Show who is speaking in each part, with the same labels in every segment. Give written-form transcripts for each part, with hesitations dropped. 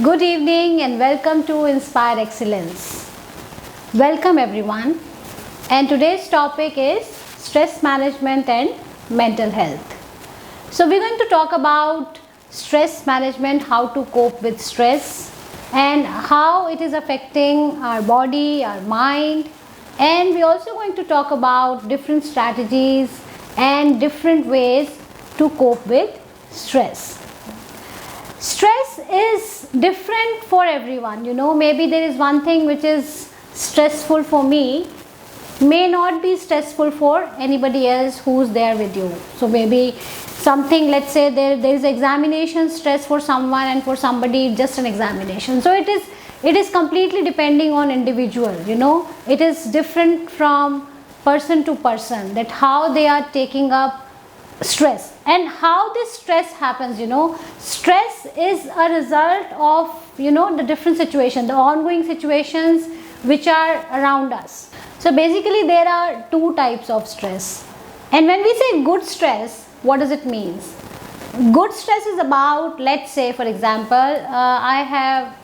Speaker 1: Good evening and welcome to Inspire Excellence. Welcome everyone, and today's topic is stress management and mental health. So we're going to talk about stress management, how to cope with stress and how it is affecting our body, our mind, and we're also going to talk about different strategies and different ways to cope with stress. Stress is different for everyone. Maybe there is one thing which is stressful for me, may not be stressful for anybody else who's there with you. So maybe something, let's say there is examination stress for someone, and for somebody just an examination. So it is completely depending on individual. It is different from person to person, that how they are taking up stress and how this stress happens. Stress is a result of the different situations, the ongoing situations which are around us. So basically there are two types of stress, and when we say good stress, what does it mean? Good stress is about, let's say for example, I have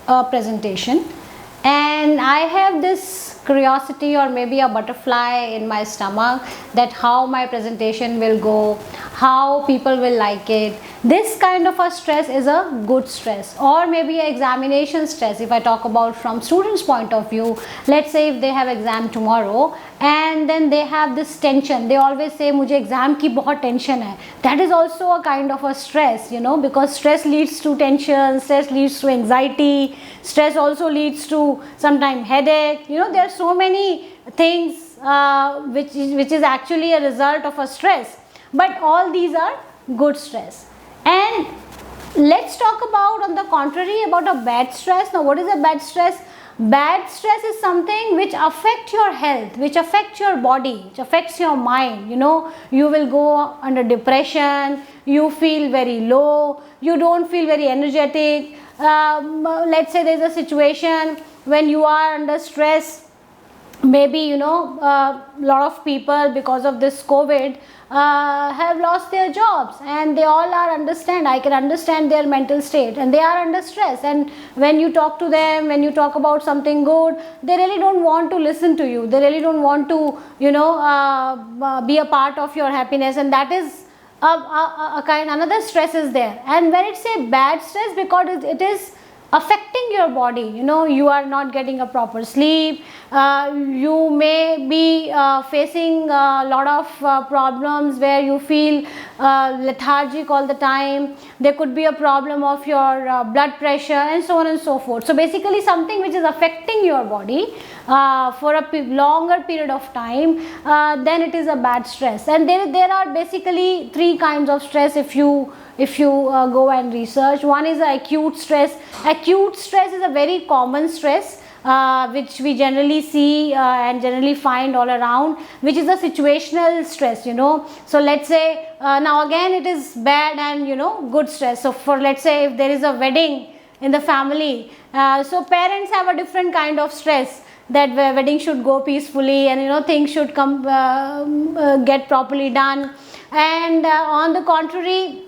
Speaker 1: a presentation and I have this curiosity or maybe a butterfly in my stomach that how my presentation will go, how people will like it. This kind of a stress is a good stress. Or maybe examination stress, if I talk about from students' point of view. Let's say if they have exam tomorrow and then they have this tension, they always say mujhe exam ki bahut tension hai. That is also a kind of a stress, because stress leads to tension, stress leads to anxiety, stress also leads to sometimes headache. There are so many things which is actually a result of a stress, but all these are good stress. And let's talk about, on the contrary, about a bad stress. Now what is a bad stress? Bad stress is something which affects your health, which affects your body, which affects your mind. You will go under depression, you feel very low, you don't feel very energetic. Let's say there is a situation when you are under stress. Maybe a lot of people, because of this COVID, have lost their jobs, and they all are I can understand their mental state, and they are under stress. And when you talk to them, when you talk about something good, they really don't want to listen to you. They really don't want to be a part of your happiness, and that is another stress is there. And when it's a bad stress, because it is affecting your body, you are not getting a proper sleep, you may be facing a lot of problems where you feel lethargic all the time. There could be a problem of your blood pressure and so on and so forth. So basically something which is affecting your body for a longer period of time, then it is a bad stress. And there are basically three kinds of stress if you go and research. One is acute stress. Acute stress is a very common stress which we generally see and generally find all around, which is a situational stress. So let's say now again it is bad and good stress. So for, let's say, if there is a wedding in the family, so parents have a different kind of stress, that wedding should go peacefully and things should come get properly done. And on the contrary,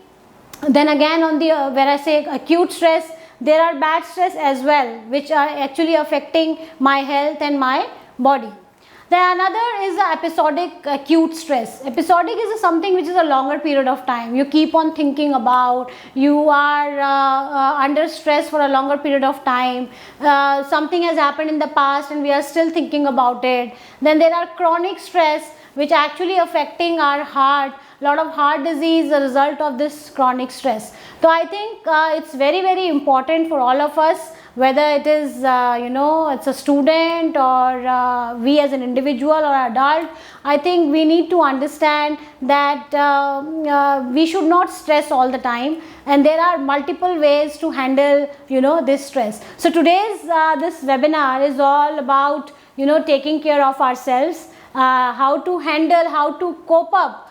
Speaker 1: then again on the where I say acute stress, there are bad stress as well, which are actually affecting my health and my body. Then another is the episodic acute stress. Episodic is something which is a longer period of time. You keep on thinking about, you are under stress for a longer period of time. Something has happened in the past and we are still thinking about it. Then there are chronic stress, which actually affecting our heart. A lot of heart disease as a result of this chronic stress. So I think it's very, very important for all of us, whether it is it's a student or we as an individual or adult. I think we need to understand that we should not stress all the time, and there are multiple ways to handle this stress. So today's this webinar is all about taking care of ourselves, how to handle, how to cope up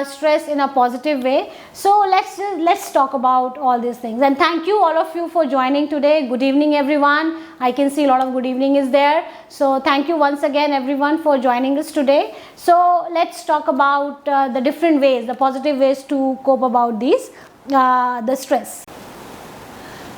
Speaker 1: stress in a positive way. So let's talk about all these things. And thank you all of you for joining today. Good evening everyone. I can see a lot of good evening is there. So thank you once again everyone for joining us today. So let's talk about the different ways, the positive ways to cope about these the stress.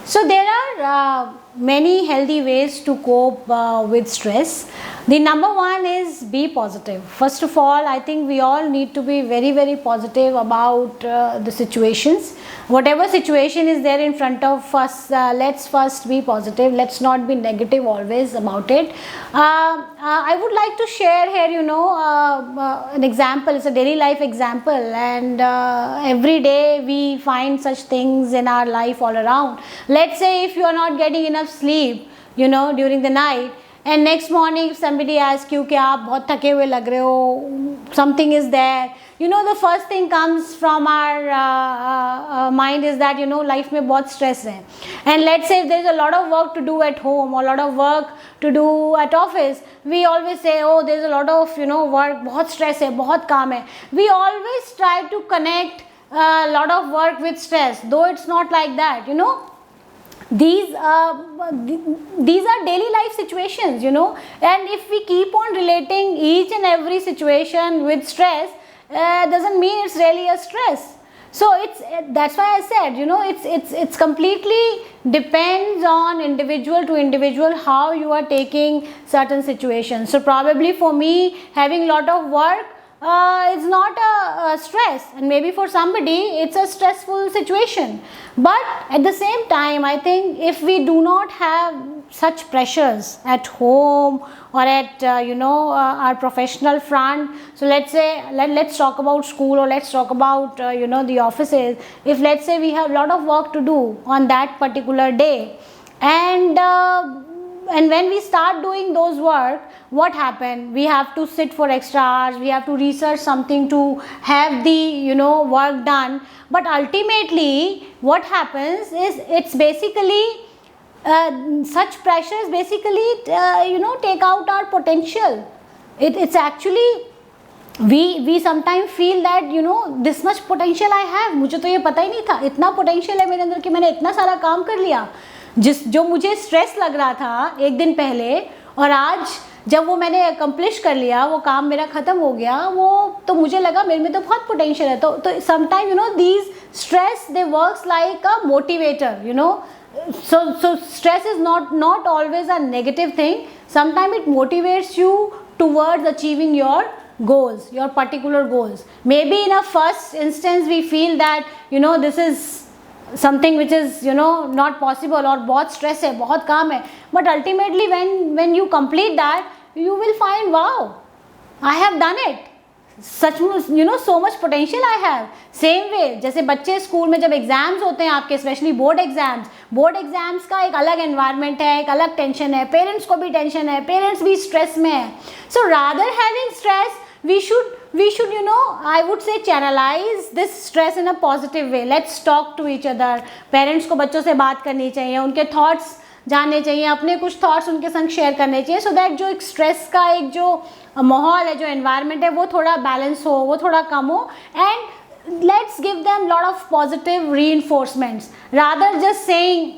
Speaker 1: So there are many healthy ways to cope with stress. The number one is be positive. First of all, I think we all need to be very, very positive about the situations. Whatever situation is there in front of us, let's first be positive. Let's not be negative always about it. I would like to share here, an example. It's a daily life example, and every day we find such things in our life all around. Let's say if you are not getting enough sleep, during the night, and next morning if somebody asks you कि आप बहुत थके हुए लग रहे हो, something is there, the first thing comes from our mind is that life में बहुत stress है. And let's say if there is a lot of work to do at home or a lot of work to do at office, we always say, oh, there is a lot of work, बहुत stress है, बहुत काम है. We always try to connect a lot of work with stress, though it's not like that. These are daily life situations, and if we keep on relating each and every situation with stress, doesn't mean it's really a stress. So that's why I said, it's completely depends on individual to individual how you are taking certain situations. So probably for me, having a lot of work, it's not a stress, and maybe for somebody it's a stressful situation. But at the same time, I think if we do not have such pressures at home or at our professional front, so let's say let's talk about school, or let's talk about the offices. If let's say we have a lot of work to do on that particular day, and when we start doing those work, what happen? We have to sit for extra hours, we have to research something to have the work done. But ultimately what happens is, it's basically such pressures basically take out our potential. It's actually we sometimes feel that this much potential I have. मुझे तो ये पता ही नहीं था इतना potential है मेरे अंदर कि मैंने इतना सारा काम कर लिया. जो मुझे स्ट्रेस लग रहा था एक दिन पहले, और आज जब वो मैंने अकम्प्लिश कर लिया, वो काम मेरा ख़त्म हो गया, वो तो मुझे लगा मेरे में तो बहुत पोटेंशियल है. तो sometime these stress they works like a motivator. So stress is not always a negative thing. Sometimes it motivates you towards achieving your goals, your particular goals. Maybe in a first instance we feel that this is something which is not possible, or बहुत stress है, बहुत काम है. But ultimately when you complete that, you will find, wow, I have done it. सच में so much potential I have. Same way जैसे बच्चे school में जब एग्जाम्स होते हैं आपके, स्पेशली बोर्ड एग्जाम्स का एक अलग एनवायरनमेंट है, एक अलग टेंशन है, पेरेंट्स को भी टेंशन है, पेरेंट्स भी स्ट्रेस में है. So rather having stress, we should I would say channelize this stress in a positive way. Let's talk to each other. Parents को बच्चों से बात करनी चाहिए, उनके थॉट्स जानने चाहिए, अपने कुछ थॉट्स उनके संग शेयर करने चाहिए, सो दैट जो एक स्ट्रेस का एक जो माहौल है, जो एनवायरनमेंट है, वो थोड़ा बैलेंस हो, वो थोड़ा कम हो. And let's give them lot of positive reinforcements rather just saying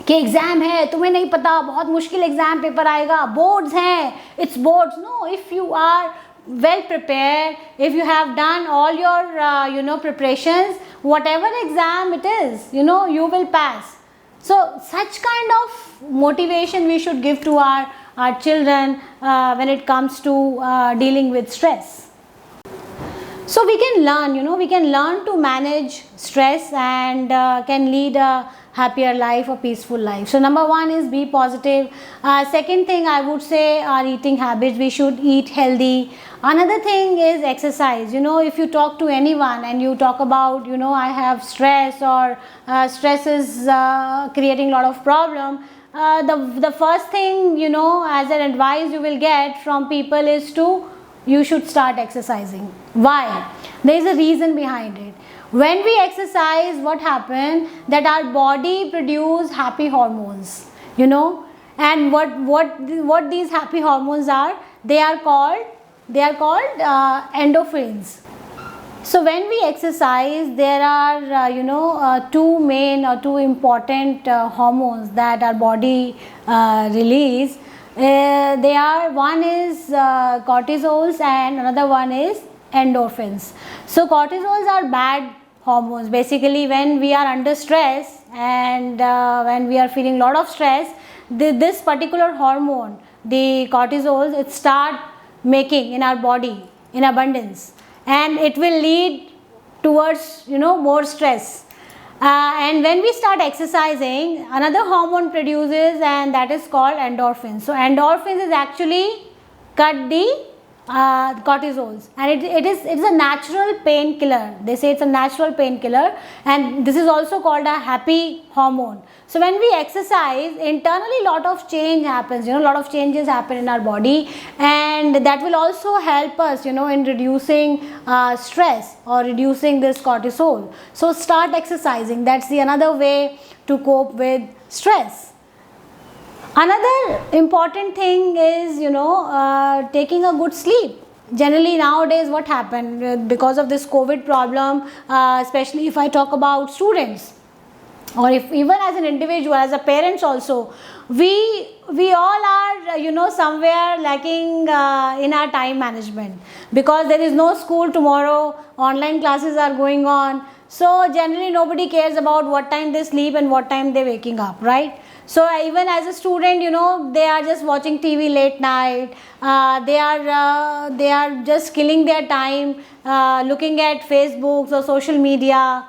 Speaker 1: कि एग्ज़ाम है, तुम्हें नहीं पता, बहुत मुश्किल एग्ज़ाम पेपर आएगा, बोर्ड्स हैं, it's boards. No, if you are well prepared, if you have done all your preparations, whatever exam it is, you will pass. So such kind of motivation we should give to our children when it comes to dealing with stress. So we can learn to manage stress and can lead a happier life, a peaceful life. So number one is be positive. Second thing I would say, our eating habits, we should eat healthy. Another thing is exercise. If you talk to anyone and you talk about I have stress, or stress is creating a lot of problem, the first thing as an advice you will get from people is you should start exercising. Why? There is a reason behind it. When we exercise, what happens, that our body produce happy hormones, and what these happy hormones are, they are called endorphins. So when we exercise, there are two main or two important hormones that our body release. One is cortisols and another one is endorphins. So cortisols are bad hormones. Basically, when we are under stress and when we are feeling lot of stress, this particular hormone, the cortisol, it start making in our body in abundance, and it will lead towards more stress. And when we start exercising, another hormone produces, and that is called endorphins. So endorphins is actually cut the cortisols, and it's a natural painkiller. They say it's a natural painkiller, and this is also called a happy hormone. So when we exercise, internally lot of change happens, lot of changes happen in our body, and that will also help us in reducing stress or reducing this cortisol. So start exercising. That's the another way to cope with stress. Another important thing is taking a good sleep. Generally nowadays what happened because of this COVID problem, especially if I talk about students, or if even as an individual, as a parents also, we all are somewhere lacking in our time management, because there is no school tomorrow, online classes are going on. So generally nobody cares about what time they sleep and what time they waking up, right? So even as a student, they are just watching TV late night. They are just killing their time looking at Facebooks or social media.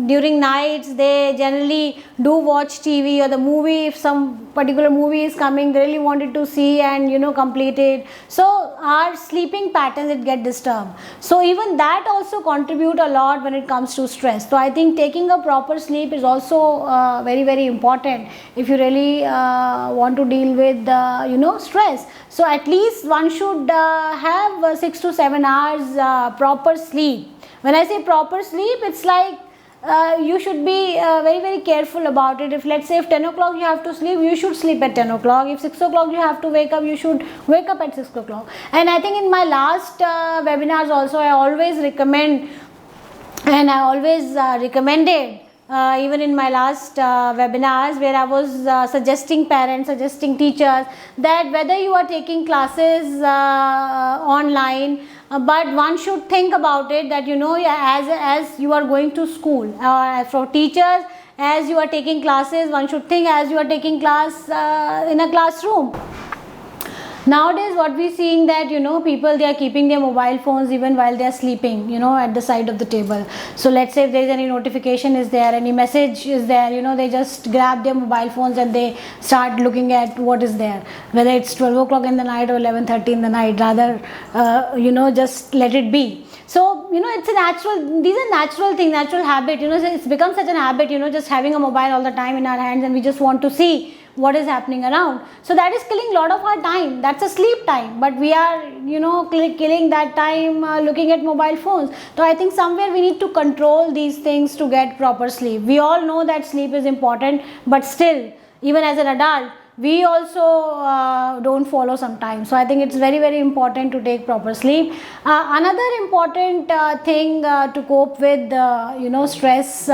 Speaker 1: During nights they generally do watch TV or the movie. If some particular movie is coming, they really wanted to see and complete it. So our sleeping patterns, it get disturbed. So even that also contribute a lot when it comes to stress. So I think taking a proper sleep is also very, very important if you really want to deal with stress. So at least one should have 6 to 7 hours proper sleep. When I say proper sleep, it's like you should be very, very careful about it. If let's say if 10 o'clock you have to sleep, you should sleep at 10 o'clock. If 6 o'clock you have to wake up, you should wake up at 6 o'clock. And I think in my last webinars also, I always recommend, and I always recommended even in my last webinars, where I was suggesting parents, suggesting teachers, that whether you are taking classes online, but one should think about it that as you are going to school, for teachers, as you are taking classes, one should think as you are taking class in a classroom. Nowadays what we seeing that people, they are keeping their mobile phones even while they are sleeping at the side of the table. So let's say if there is any notification is there, any message is there, they just grab their mobile phones and they start looking at what is there, whether it's 12 o'clock in the night or 11:30 in the night. Rather just let it be. So it's a natural, these are natural things, natural habit. It's become such an habit, just having a mobile all the time in our hands, and we just want to see what is happening around. So that is killing a lot of our time. That's a sleep time, but we are killing that time looking at mobile phones. So I think somewhere we need to control these things to get proper sleep. We all know that sleep is important, but still, even as an adult, we also don't follow sometimes. So I think it's very, very important to take proper sleep. Another important thing to cope with stress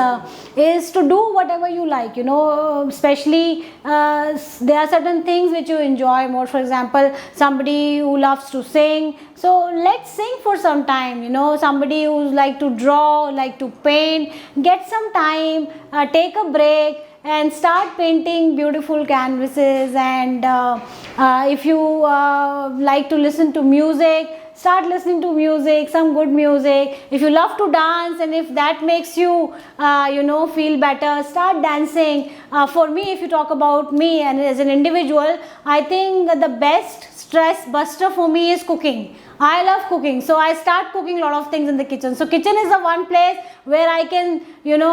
Speaker 1: is to do whatever you like. Especially there are certain things which you enjoy more. For example, somebody who loves to sing, so let's sing for some time. Somebody who's like to draw, like to paint, get some time, take a break and start painting beautiful canvases. And if you like to listen to music, start listening to music, some good music. If you love to dance, and if that makes you feel better, start dancing. For me, if you talk about me and as an individual, I think the best stress buster for me is cooking. I love cooking, so I start cooking a lot of things in the kitchen. So kitchen is the one place where I can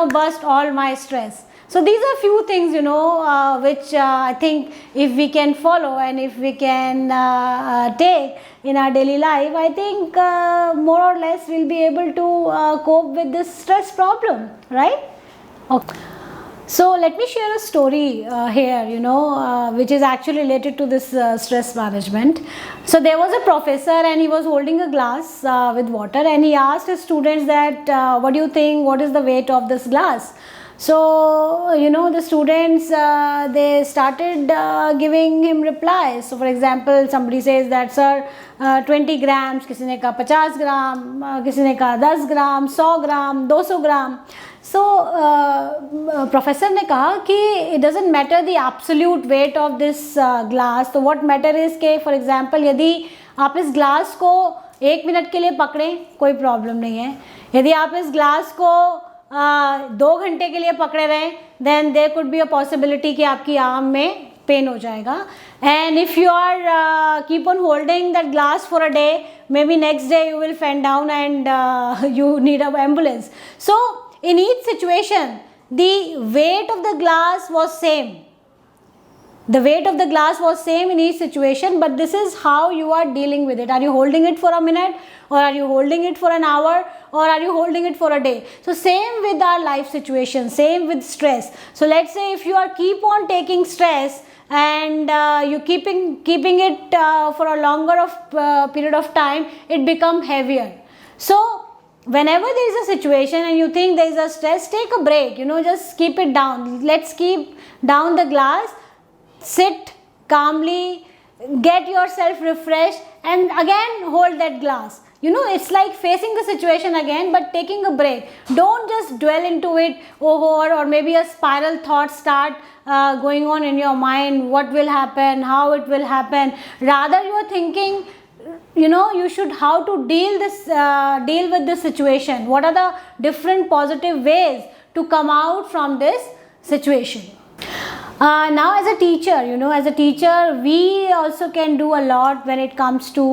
Speaker 1: burst all my stress. So these are few things which I think if we can follow and if we can take in our daily life, I think more or less we'll be able to cope with this stress problem, right? Okay. So let me share a story here, which is actually related to this stress management. So there was a professor, and he was holding a glass with water, and he asked his students that what do you think, what is the weight of this glass? So, the students, they started giving him replies. So, for example, somebody says that, sir, 20 grams, किसी ने कहा 50 ग्राम, किसी ने कहा 10 ग्राम, 100 ग्राम, 200 ग्राम. So, professor ने कहा कि it doesn't matter the absolute weight of this glass. So, what matter is कि, for example, यदि आप इस ग्लास को 1 मिनट के लिए पकड़ें, कोई प्रॉब्लम नहीं है. यदि आप इस ग्लास को 2 घंटे के लिए पकड़े रहें, then there could be a possibility कि आपकी आर्म में पेन हो जाएगा. And if you are keep on holding that glass for a day, maybe next day you will fell down and you need a ambulance. So in each situation, the weight of the glass was same. The weight of the glass was same in each situation, but this is how you are dealing with it. Are you holding it for a minute, or are you holding it for an hour, or are you holding it for a day? So same with our life situation, same with stress. So let's say if you are keep on taking stress and you keeping it for a longer period of time, it become heavier. So whenever there is a situation and you think there is a stress, take a break, just keep it down. Let's keep down the glass, sit calmly, get yourself refreshed, and again hold that glass. It's like facing the situation again, but taking a break. Don't just dwell into it, or maybe a spiral thought start going on in your mind. What will happen, how it will happen. Rather you are thinking, you should how to deal with this situation. What are the different positive ways to come out from this situation? Now as a teacher, we also can do a lot when it comes to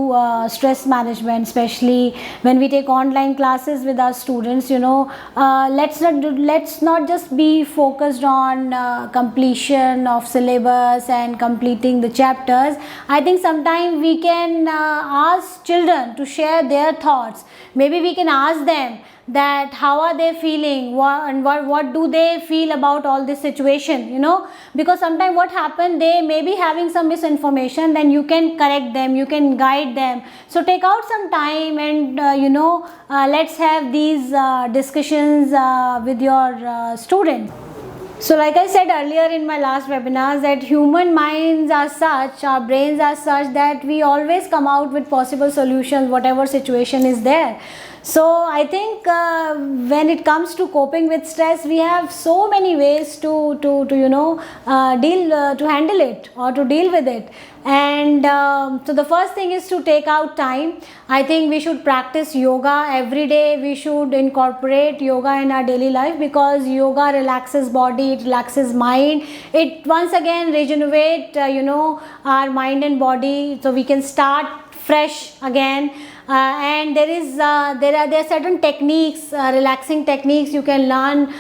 Speaker 1: stress management, especially when we take online classes with our students. Let's not just be focused on completion of syllabus and completing the chapters. I think sometimes we can ask children to share their thoughts. Maybe we can ask them that how are they feeling, what do they feel about all this situation, because sometimes what happens, they may be having some misinformation, then you can correct them, you can guide them. So take out some time and let's have these discussions with your students. So like I said earlier in my last webinars, that human minds are such, our brains are such that we always come out with possible solutions whatever situation is there. So I think when it comes to coping with stress, we have so many ways to handle it or to deal with it. And so the first thing is to take out time. I think we should practice yoga every day. We should incorporate yoga in our daily life, because yoga relaxes body, it relaxes mind. It once again regenerate our mind and body, so we can start fresh again. And there are certain techniques, relaxing techniques you can learn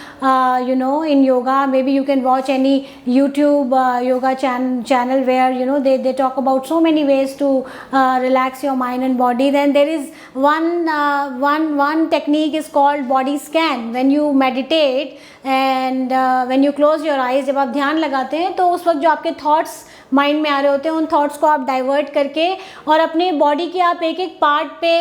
Speaker 1: in yoga. Maybe you can watch any YouTube yoga channel where they talk about so many ways to relax your mind and body. Then there is one technique is called body scan. When you meditate and when you close your eyes, जब आप ध्यान लगाते हैं तो उस वक्त जो आपके थॉट्स माइंड में आ रहे होते हैं, उन थॉट्स को आप डाइवर्ट करके और अपने बॉडी के आप एक एक पार्ट पे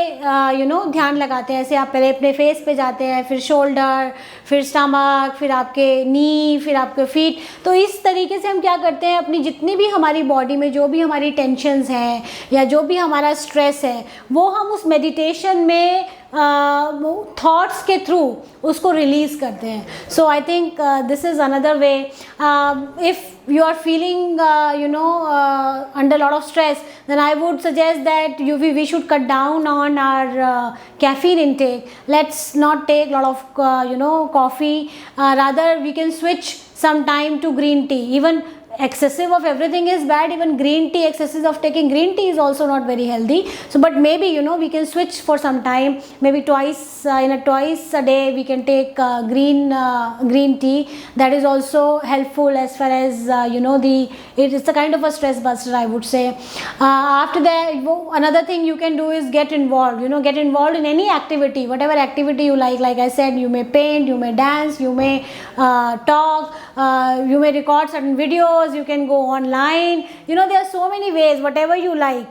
Speaker 1: ध्यान लगाते हैं. ऐसे आप पहले अपने फेस पे जाते हैं, फिर शोल्डर, फिर स्टमक, फिर आपके नी, फिर आपके फीट. तो इस तरीके से हम क्या करते हैं, अपनी जितनी भी हमारी बॉडी में जो भी हमारी टेंशन्स हैं या जो भी हमारा स्ट्रेस है, वो हम उस मेडिटेशन में थॉट्स के थ्रू उसको रिलीज़ करते हैं. So I think this is another way. If you are feeling under a lot of stress, then I would suggest that we should cut down on our caffeine intake. Let's not take a lot of coffee. Rather we can switch some time to green tea. Even excessive of everything is bad. Even green tea, excessive of taking green tea is also not very healthy. So but maybe we can switch for some time, maybe twice a day we can take green tea. That is also helpful as far as it's a kind of a stress buster, I would say. After that, another thing you can do is get involved. Get involved in any activity, whatever activity you like. Like I said, you may paint, you may dance, you may talk, you may record certain videos, you can go online. There are so many ways, whatever you like.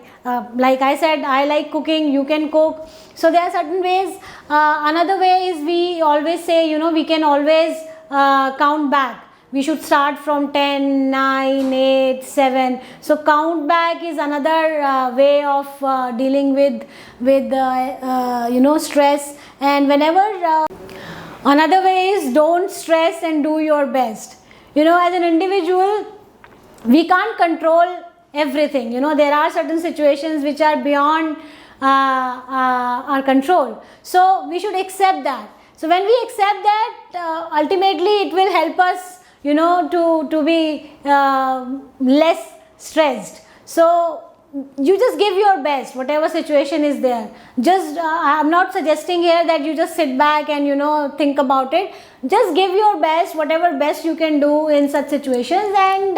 Speaker 1: Like I said, I like cooking, you can cook. So there are certain ways. Another way is, we always say we can always count back. We should start from 10, 9, 8, 7. So count back is another way of dealing with stress. And whenever another way is don't stress and do your best. As an individual, we can't control everything. There are certain situations which are beyond our control. So we should accept that. So when we accept that, ultimately it will help us, to be less stressed. So you just give your best, whatever situation is there. Just I'm not suggesting here that you just sit back and think about it. Just give your best, whatever best you can do in such situations, and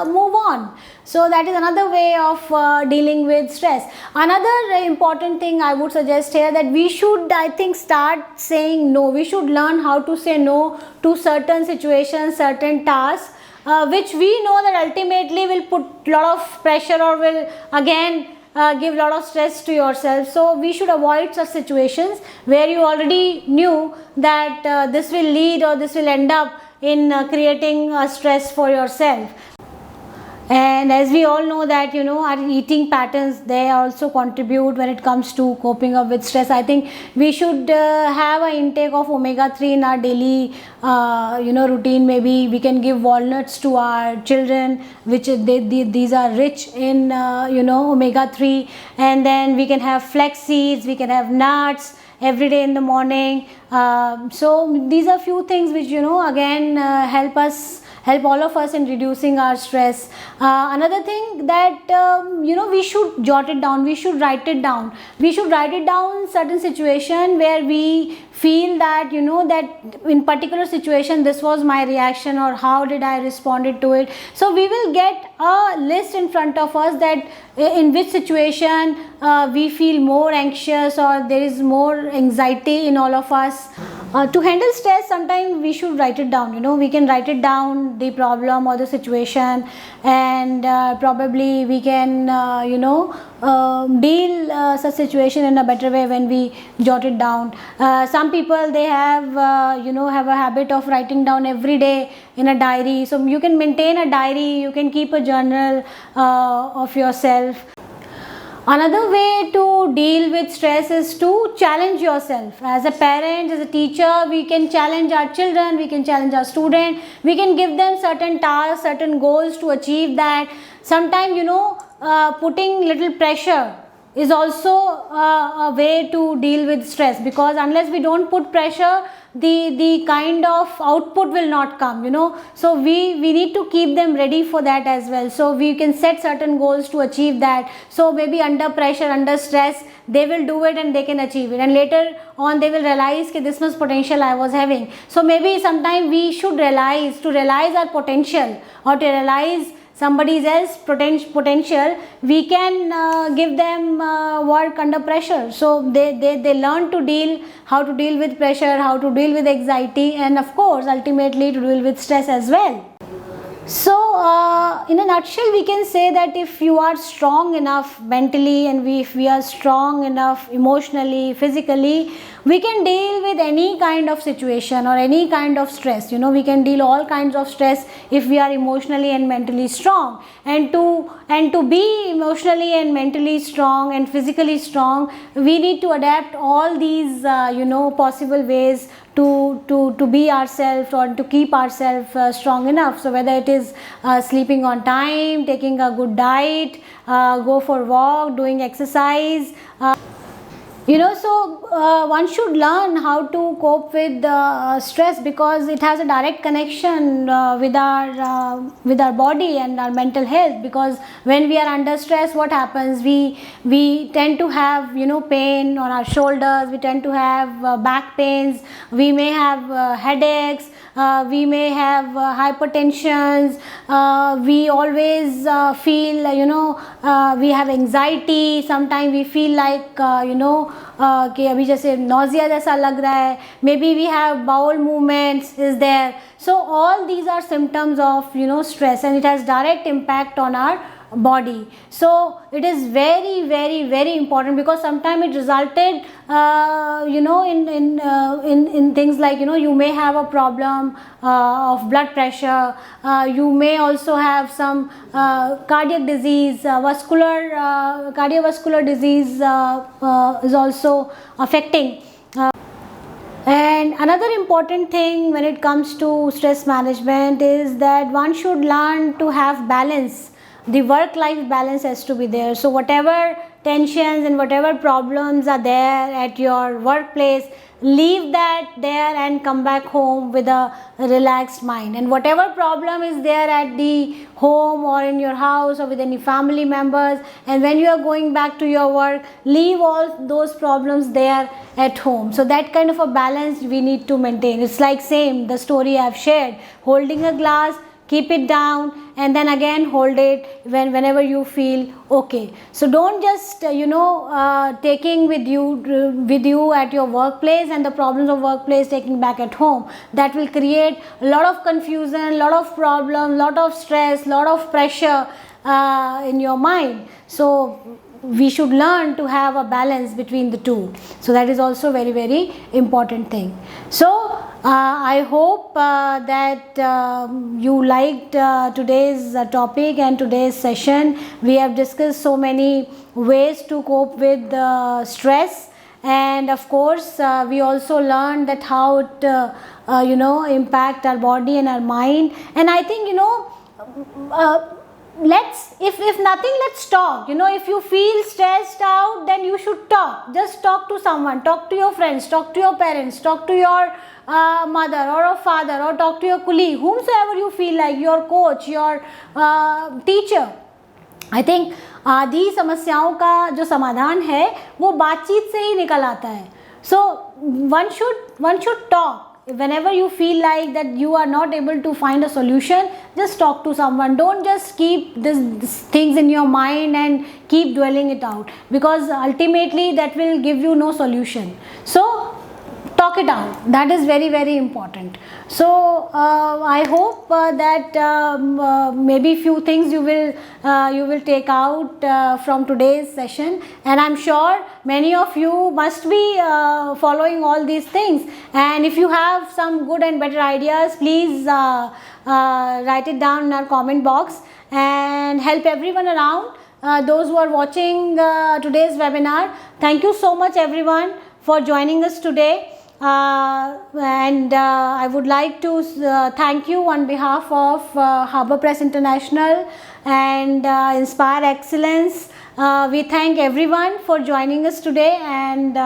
Speaker 1: move on. So that is another way of dealing with stress. Another important thing I would suggest here, that we should, I think, start saying no. We should learn how to say no to certain situations, certain tasks, which we know that ultimately will put a lot of pressure or will again give a lot of stress to yourself. So we should avoid such situations where you already knew that this will lead or this will end up in creating stress for yourself. And as we all know that our eating patterns, they also contribute when it comes to coping up with stress. I think we should have an intake of omega-3 in our daily routine. Maybe we can give walnuts to our children, which these are rich in omega-3. And then we can have flax seeds, we can have nuts every day in the morning. So these are few things which again help all of us in reducing our stress. Another thing that we should jot it down, we should write it down. We should write it down certain situation where we feel that that in particular situation this was my reaction, or how did I responded to it. So we will get a list in front of us that in which situation we feel more anxious or there is more anxiety in all of us. To handle stress, sometimes we should write it down. We can write it down, the problem or the situation, and probably we can deal such situation in a better way when we jot it down. Some people, they have have a habit of writing down every day in a diary. So you can maintain a diary, you can keep a journal of yourself. Another way to deal with stress is to challenge yourself. As a parent, as a teacher, we can challenge our children, we can challenge our student, we can give them certain tasks, certain goals to achieve that. Sometimes putting little pressure is also a way to deal with stress, because unless we don't put pressure, the kind of output will not come. So we need to keep them ready for that as well. So we can set certain goals to achieve that. So maybe under pressure, under stress, they will do it and they can achieve it, and later on they will realize that this much potential I was having. So maybe sometime we should realize our potential, or to realize somebody else's potential, we can give them work under pressure. So they learn to how to deal with pressure, how to deal with anxiety, and of course ultimately to deal with stress as well. So in a nutshell, we can say that if you are strong enough mentally, and if we are strong enough emotionally, physically, we can deal with any kind of situation or any kind of stress. We can deal all kinds of stress if we are emotionally and mentally strong. And to be emotionally and mentally strong and physically strong, we need to adapt all these possible ways to be ourselves, or to keep ourselves strong enough. So whether it is sleeping on time, taking a good diet, go for walk, doing exercise, so one should learn how to cope with stress, because it has a direct connection with our body and our mental health. Because when we are under stress, what happens? We tend to have pain on our shoulders, we tend to have back pains, we may have headaches, we may have hypertensions, we always feel we have anxiety. Sometimes we feel like कि अभी जैसे nausea जैसा लग रहा है, maybe we have bowel movements is there. So all these are symptoms of stress, and it has direct impact on our body. So it is very, very, very important, because sometimes it resulted in things like, you may have a problem of blood pressure, you may also have some cardiac disease, cardiovascular disease is also affecting. And another important thing when it comes to stress management is that one should learn to have balance. The work-life balance has to be there. So whatever tensions and whatever problems are there at your workplace, leave that there and come back home with a relaxed mind. And whatever problem is there at the home or in your house or with any family members, and when you are going back to your work, leave all those problems there at home. So that kind of a balance we need to maintain. It's like same the story I've shared, holding a glass, keep it down and then again hold it whenever you feel okay. So don't just taking with you at your workplace and the problems of workplace taking back at home. That will create a lot of confusion, lot of problem, lot of stress, lot of pressure in your mind. So we should learn to have a balance between the two. So that is also very, very important thing. So I hope that you liked today's topic and today's session. We have discussed so many ways to cope with stress, and of course we also learned that how it impact our body and our mind. And I think let's if nothing, let's talk. If you feel stressed out, then you should talk. Just talk to someone, talk to your friends, talk to your parents, talk to your mother or a father, or talk to your colleague, whomsoever you feel like, your coach, your teacher. I think आदि समस्याओं का जो समाधान है वो बातचीत से ही निकल आता है. So one should talk. Whenever you feel like that you are not able to find a solution, just talk to someone. Don't just keep these things in your mind and keep dwelling it out, because ultimately that will give you no solution. So talk it out. That is very, very important. So I hope that maybe few things you will take out from today's session, and I'm sure many of you must be following all these things. And if you have some good and better ideas, please write it down in our comment box and help everyone around. Those who are watching today's webinar, thank you so much everyone for joining us today. And I would like to thank you on behalf of Harbour Press International and Inspire Excellence. We thank everyone for joining us today and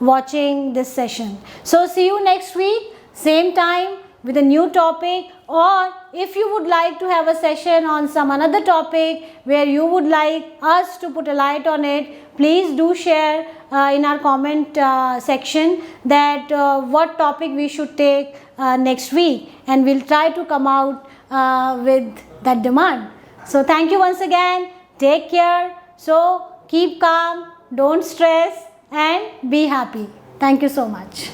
Speaker 1: watching this session. So see you next week, same time, with a new topic. Or if you would like to have a session on some another topic where you would like us to put a light on it, please do share in our comment section that what topic we should take next week, and we'll try to come out with that demand. So thank you once again. Take care. So keep calm, don't stress, and be happy. Thank you so much.